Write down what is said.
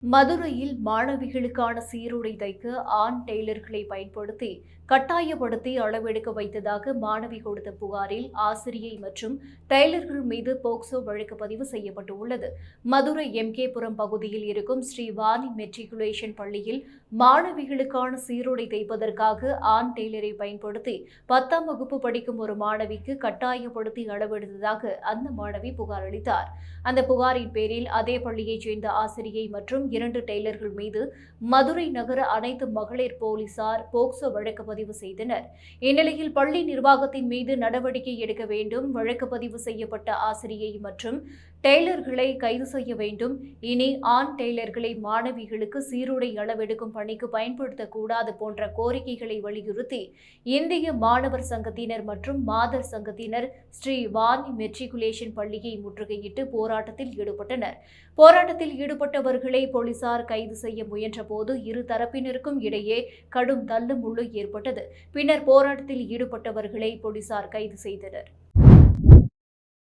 மதுரையில் மாணவிகளுக்கான சீருடை தைக்க ஆண் டெய்லர்களை பயன்படுத்தி கட்டாயப்படுத்தி அளவெடுக்க வைத்ததாக மாணவி கொடுத்த புகாரில் ஆசிரியை மற்றும் டெய்லர்கள் மீது போக்சோ வழக்கு பதிவு செய்யப்பட்டுள்ளது. மதுரை எம்கேபுரம் பகுதியில் இருக்கும் ஸ்ரீ வாணி மெட்ரிகுலேஷன் பள்ளியில் மாணவிகளுக்கான சீருடை தைப்பதற்காக ஆண் டெய்லரை பயன்படுத்தி 10ஆம் வகுப்பு படிக்கும் ஒரு மாணவிக்கு கட்டாயப்படுத்தி அளவெடுத்ததாக அந்த மாணவி புகார் அளித்தார். அந்த புகாரின் பேரில் அதே பள்ளியைச் சேர்ந்த ஆசிரியை மற்றும் 2 டெய்லர்கள் மீது மதுரை நகர அனைத்து மகளிர் போலீசார் போக்சோ வழக்கு பதிவு செய்தனர். இந்நிலையில் பள்ளி நிர்வாகத்தின் மீது நடவடிக்கை எடுக்க வேண்டும், வழக்கு பதிவு செய்யப்பட்ட ஆசிரியை மற்றும் டெய்லர்களை கைது செய்ய வேண்டும், இனி ஆண் டெய்லர்களை மாணவிகளுக்கு சீருடை அளவெடுக்கும் பணிக்கு பயன்படுத்தக்கூடாது போன்ற கோரிக்கைகளை வலியுறுத்தி இந்திய மாணவர் சங்கத்தினர் மற்றும் மாதர் சங்கத்தினர் ஸ்ரீ வாணி மெட்ரிகுலேஷன் பள்ளியை முற்றுகையிட்டு போராட்டத்தில் ஈடுபட்டனர். போராட்டத்தில் ஈடுபட்டவர்களை போலீசார் கைது செய்ய முயன்ற போது இரு தரப்பினருக்கும் இடையே கடும் தள்ளுமுள்ளு ஏற்பட்டது. பின்னர் போராட்டத்தில் ஈடுபட்டவர்களை போலீசார் கைது செய்தனர்.